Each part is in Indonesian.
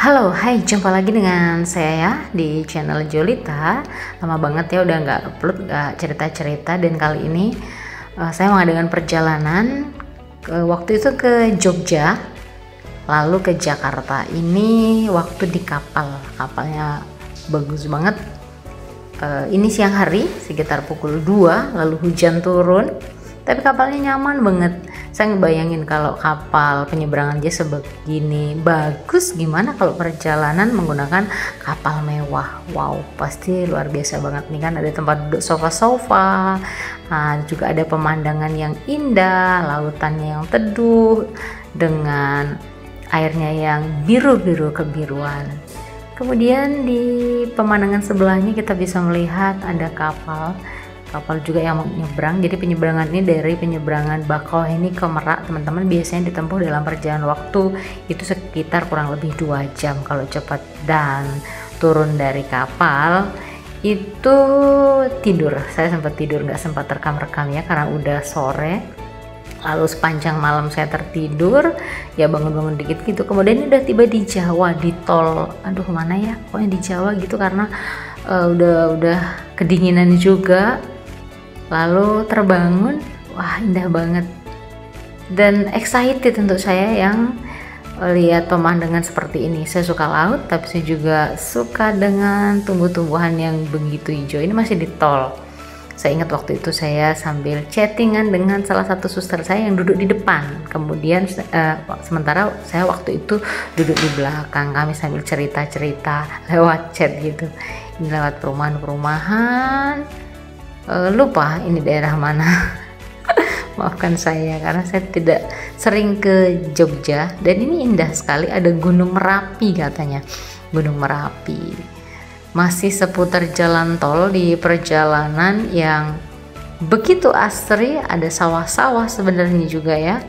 Halo, hai, jumpa lagi dengan saya ya di channel Jolita. Lama banget ya udah nggak upload, nggak cerita-cerita, dan kali ini saya mengadakan perjalanan waktu itu ke Jogja, lalu ke Jakarta. Ini waktu di kapalnya bagus banget. Ini siang hari sekitar pukul 2, lalu hujan turun, tapi kapalnya nyaman banget. Saya ngebayangin kalau kapal penyeberangan aja sebegini bagus, gimana kalau perjalanan menggunakan kapal mewah. Wow, pasti luar biasa banget nih kan. Ada tempat duduk sofa-sofa, juga ada pemandangan yang indah, lautannya yang teduh dengan airnya yang biru-biru kebiruan. Kemudian di pemandangan sebelahnya kita bisa melihat ada kapal juga yang menyeberang. Jadi penyeberangan ini dari penyeberangan Bakauheni ke Merak, teman-teman, biasanya ditempuh dalam perjalanan waktu itu sekitar kurang lebih 2 jam kalau cepat. Dan turun dari kapal itu tidur, saya sempat tidur, nggak sempat rekam-rekam ya karena udah sore. Lalu sepanjang malam saya tertidur, ya bangun-bangun dikit gitu. Kemudian udah tiba di Jawa, di tol, aduh mana ya, pokoknya di Jawa gitu, karena udah kedinginan juga. Lalu terbangun, wah indah banget dan excited untuk saya yang lihat pemandangan seperti ini. Saya suka laut, tapi saya juga suka dengan tumbuh-tumbuhan yang begitu hijau. Ini masih di tol. Saya ingat waktu itu saya sambil chattingan dengan salah satu suster saya yang duduk di depan. Kemudian sementara saya waktu itu duduk di belakang. Kami sambil cerita-cerita lewat chat gitu. Ini lewat perumahan-perumahan. Lupa ini daerah mana. Maafkan saya karena saya tidak sering ke Jogja. Dan ini indah sekali, ada Gunung Merapi katanya. Gunung Merapi. Masih seputar jalan tol di perjalanan yang begitu asri, ada sawah-sawah sebenarnya juga ya.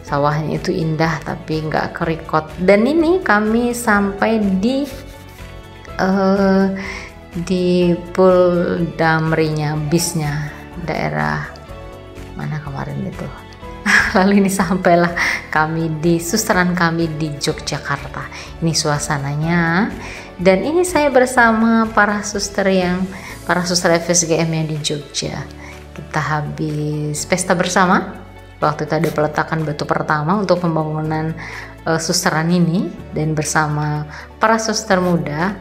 Sawahnya itu indah tapi nggak kerikot. Dan ini kami sampai di Puldamrinya, bisnya daerah mana kemarin itu. Lalu ini sampailah kami di susteran kami di Yogyakarta. Ini suasananya. Dan ini saya bersama para suster FSGM yang di Jogja. Kita habis pesta bersama. Waktu itu ada peletakan batu pertama untuk pembangunan susteran ini, dan bersama para suster muda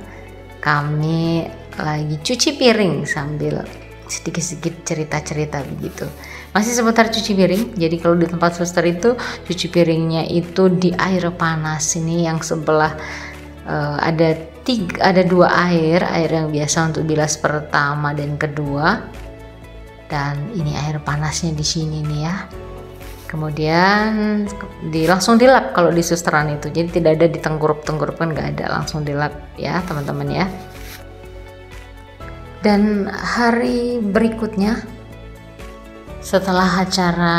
kami lagi cuci piring sambil sedikit-sedikit cerita-cerita begitu. Masih seputar cuci piring. Jadi kalau di tempat suster itu cuci piringnya itu di air panas. Ini yang sebelah ada 2 air yang biasa untuk bilas pertama dan kedua, dan ini air panasnya di sini nih ya. Kemudian langsung dilap kalau di susteran itu, jadi tidak ada ditengkurup-tengkurup, kan nggak ada, langsung dilap ya teman-teman ya. Dan hari berikutnya setelah acara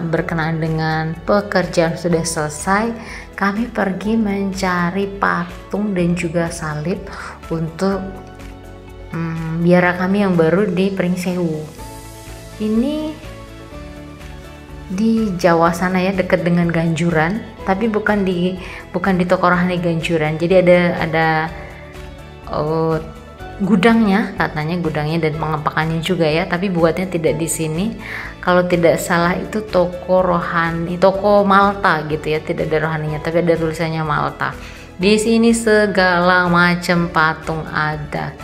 berkenaan dengan pekerjaan sudah selesai, kami pergi mencari patung dan juga salib untuk biara kami yang baru di Pringsewu. Ini di Jawa sana ya, dekat dengan Ganjuran, tapi bukan di Toko Rohani Ganjuran. Jadi ada gudangnya, katanya gudangnya dan pengepakannya juga ya, tapi buatnya tidak di sini. Kalau tidak salah itu toko rohani, toko Malta gitu ya, tidak ada rohaninya tapi ada tulisannya Malta. Di sini segala macam patung ada,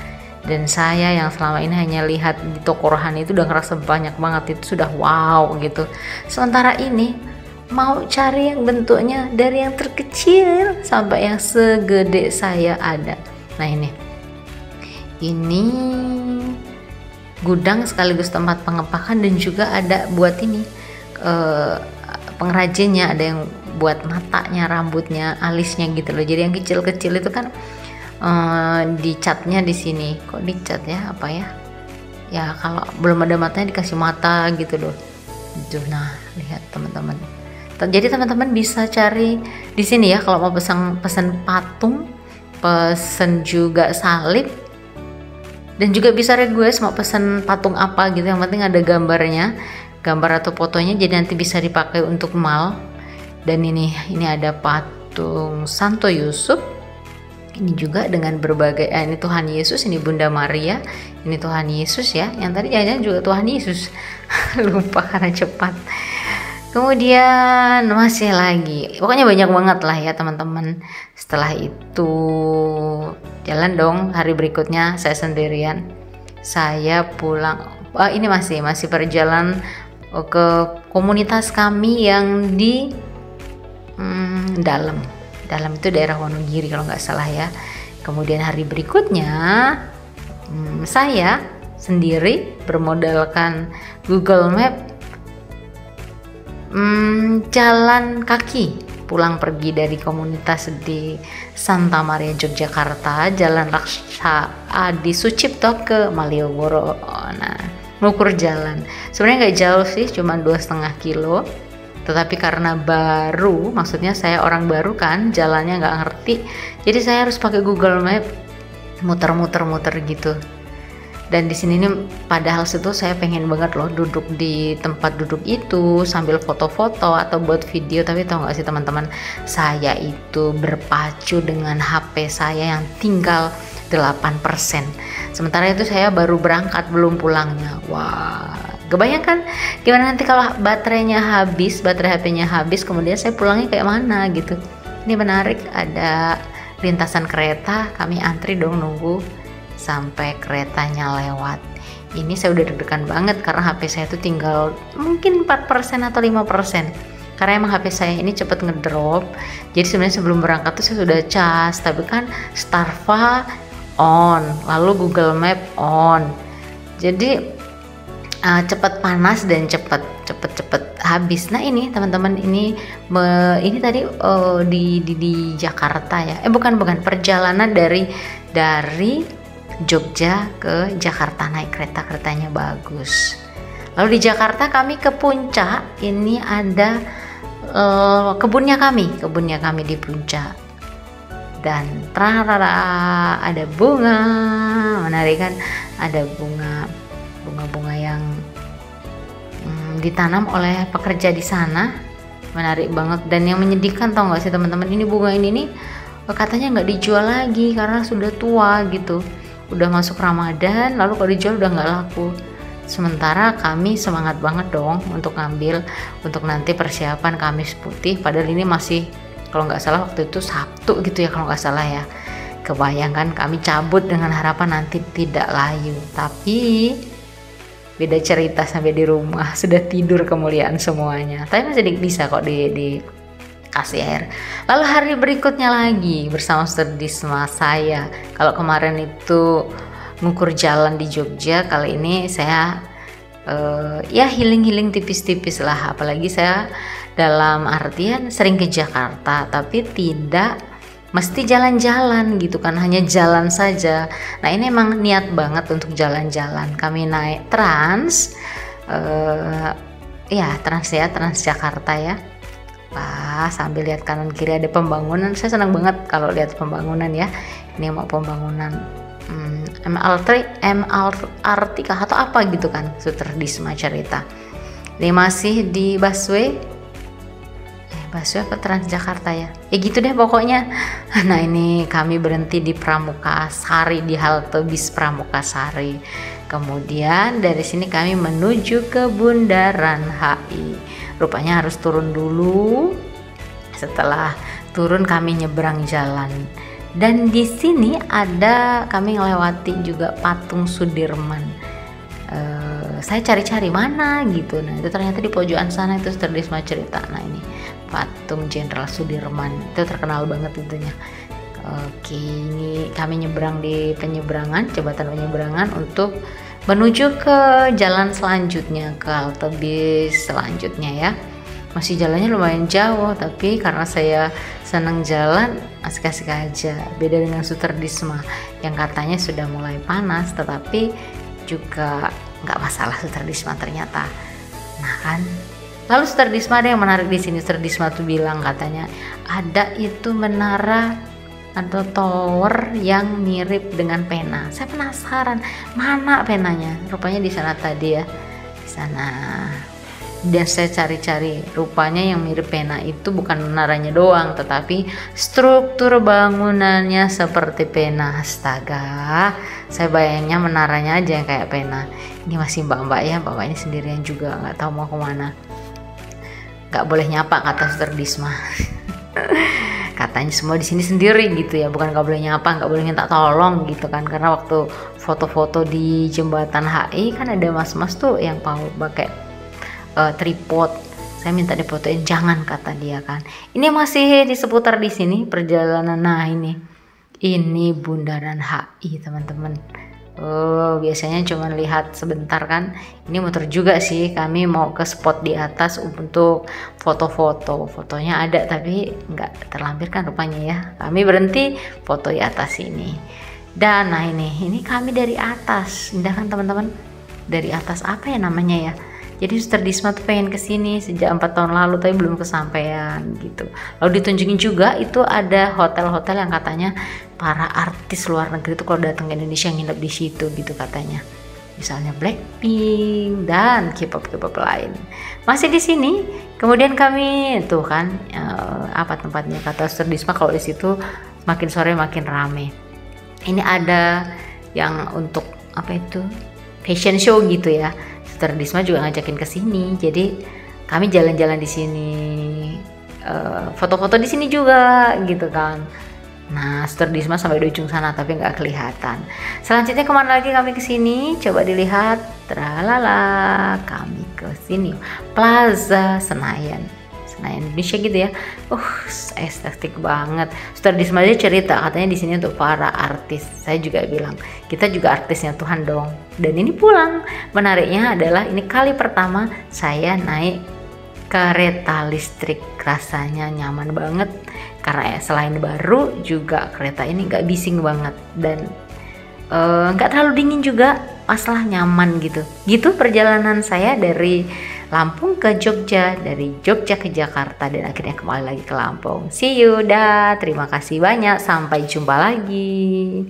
dan saya yang selama ini hanya lihat di toko rohani itu udah ngerasa banyak banget, itu sudah wow gitu. Sementara ini mau cari yang bentuknya dari yang terkecil sampai yang segede saya ada. Nah ini gudang sekaligus tempat pengepakan, dan juga ada buat ini pengrajinnya, ada yang buat matanya, rambutnya, alisnya gitu loh. Jadi yang kecil-kecil itu kan dicatnya di sini. Kok dicat ya, apa ya? Ya kalau belum ada matanya dikasih mata gitu loh. Nah, lihat teman-teman. Jadi teman-teman bisa cari di sini ya kalau mau pesan patung, pesen juga salib, dan juga bisa request mau pesan patung apa gitu, yang penting ada gambar atau fotonya, jadi nanti bisa dipakai untuk mal. Dan ini ada patung Santo Yusuf, Ini juga dengan berbagai, ini Tuhan Yesus, ini Bunda Maria, ini Tuhan Yesus ya. Yang tadi jangan juga Tuhan Yesus. Lupa karena cepat. Kemudian masih lagi, pokoknya banyak banget lah ya teman-teman. Setelah itu jalan dong, hari berikutnya saya sendirian. Saya pulang. Ini masih perjalanan ke komunitas kami yang di dalam itu daerah Wonogiri kalau nggak salah ya. Kemudian hari berikutnya saya sendiri bermodalkan Google Map jalan kaki pulang pergi dari komunitas di Santa Maria Yogyakarta, Jalan Raksa Adi Sucipto ke Malioboro. Nah, mengukur jalan sebenarnya nggak jauh sih, cuma 2,5 kilo. Tetapi karena baru, maksudnya saya orang baru kan, jalannya nggak ngerti, jadi saya harus pakai Google Map, muter gitu. Dan di sini nih, padahal situ saya pengen banget loh duduk di tempat duduk itu sambil foto-foto atau buat video, tapi tau nggak sih teman-teman, saya itu berpacu dengan HP saya yang tinggal 8%. Sementara itu saya baru berangkat, belum pulangnya. Wah, kebayangkan gimana nanti kalau baterai HP-nya habis, kemudian saya pulangnya kayak mana gitu. Ini menarik, ada lintasan kereta, kami antri dong nunggu sampai keretanya lewat. Ini saya udah deg-degan banget karena HP saya itu tinggal mungkin 4% atau 5%. Karena emang HP saya ini cepet ngedrop. Jadi sebenarnya sebelum berangkat tuh saya sudah cas, tapi kan Starva on, lalu Google Map on. Jadi cepet panas dan cepet habis. Nah ini teman-teman, ini tadi di Jakarta ya. Bukan perjalanan dari Jogja ke Jakarta naik keretanya bagus. Lalu di Jakarta kami ke puncak. Ini ada kebunnya kami di puncak. Dan ada bunga, menarik kan? Ada bunga yang ditanam oleh pekerja di sana, menarik banget. Dan yang menyedihkan tau nggak sih teman-teman, ini bunga ini nih katanya nggak dijual lagi karena sudah tua gitu, udah masuk Ramadan, lalu kalau dijual udah nggak laku. Sementara kami semangat banget dong untuk ngambil untuk nanti persiapan Kamis Putih, padahal ini masih kalau nggak salah waktu itu Sabtu gitu ya kalau nggak salah ya. Kebayangkan kami cabut dengan harapan nanti tidak layu, tapi beda cerita sampai di rumah sudah tidur kemuliaan semuanya. Tapi masih bisa kok di kasih air. Lalu hari berikutnya lagi bersama Suster Disma saya. Kalau kemarin itu ngukur jalan di Jogja, kali ini saya ya healing tipis-tipis lah. Apalagi saya dalam artian sering ke Jakarta, tapi tidak mesti jalan-jalan gitu kan, hanya jalan saja. Nah ini emang niat banget untuk jalan-jalan. Kami naik Trans Jakarta ya. Sambil lihat kanan kiri ada pembangunan. Saya senang banget kalau lihat pembangunan ya. Ini mau pembangunan MRT kah atau apa gitu kan, Suster Disma cerita. Ini masih di busway ke Transjakarta ya gitu deh pokoknya. Nah ini kami berhenti di Pramukasari, di halte bis Pramukasari. Kemudian dari sini kami menuju ke Bundaran HI. Rupanya harus turun dulu. Setelah turun kami nyebrang jalan. Dan di sini kami ngelewati juga patung Sudirman. Saya cari-cari mana gitu. Nah itu ternyata di pojokan sana itu Suster Disma cerita. Nah ini patung Jenderal Sudirman, itu terkenal banget itunya. Oke, ini kami nyebrang di jembatan penyeberangan untuk menuju ke jalan selanjutnya, ke halte bis selanjutnya ya. Masih jalannya lumayan jauh, tapi karena saya senang jalan, asik-asik aja. Beda dengan Suster Disma yang katanya sudah mulai panas, tetapi juga nggak masalah Suster Disma ternyata. Nah kan, lalu Suster Disma ada yang menarik di sini. Suster Disma tuh bilang katanya ada itu menara atau tower yang mirip dengan pena. Saya penasaran mana penanya. Rupanya di sana tadi ya, di sana. Dan saya cari-cari, rupanya yang mirip pena itu bukan menaranya doang, tetapi struktur bangunannya seperti pena. Astaga, saya bayangnya menaranya aja yang kayak pena. Ini masih mbak-mbak ya, mbak-mbak ini sendirian juga, nggak tahu mau kemana. Nggak boleh nyapa kata Suster Disma. Katanya semua di sini sendiri gitu ya, bukan nggak boleh nyapa, nggak boleh minta tolong gitu kan, karena waktu foto-foto di jembatan HI kan ada mas-mas tuh yang mau pakai tripod, saya minta difotoin, jangan kata dia kan. Ini masih di seputar di sini perjalanan. Nah ini bundaran HI teman-teman. Oh, biasanya cuma lihat sebentar kan. Ini motor juga sih, kami mau ke spot di atas untuk foto-foto. Fotonya ada tapi nggak terlampirkan rupanya ya. Kami berhenti foto di atas ini. Dan nah ini kami dari atas. Indah kan teman-teman? Dari atas apa ya namanya ya? Jadi Suster Disma tuh pengen kesini sejak 4 tahun lalu tapi belum kesampaian gitu. Lalu ditunjukin juga itu ada hotel-hotel yang katanya para artis luar negeri tuh kalau datang ke Indonesia nginep di situ gitu katanya. Misalnya Blackpink dan K-pop lain. Masih di sini. Kemudian kami tuh kan apa tempatnya kata Suster Disma kalau di situ makin sore makin rame. Ini ada yang untuk apa itu? Fashion show gitu ya. Suster Disma juga ngajakin ke sini, jadi kami jalan-jalan di sini, foto-foto di sini juga gitu kan. Nah, Suster Disma sampai di ujung sana tapi nggak kelihatan. Selanjutnya kemana lagi kami ke sini? Coba dilihat, tralala, kami ke sini, Plaza Senayan Indonesia gitu ya. Estetik banget. Suster Disma aja cerita katanya di sini untuk para artis. Saya juga bilang kita juga artisnya Tuhan dong. Dan ini pulang. Menariknya adalah ini kali pertama saya naik kereta listrik. Rasanya nyaman banget karena selain baru juga kereta ini nggak bising banget dan nggak terlalu dingin juga, masalah nyaman gitu perjalanan saya dari Lampung ke Jogja, dari Jogja ke Jakarta, dan akhirnya kembali lagi ke Lampung. See you, dah. Terima kasih banyak, sampai jumpa lagi.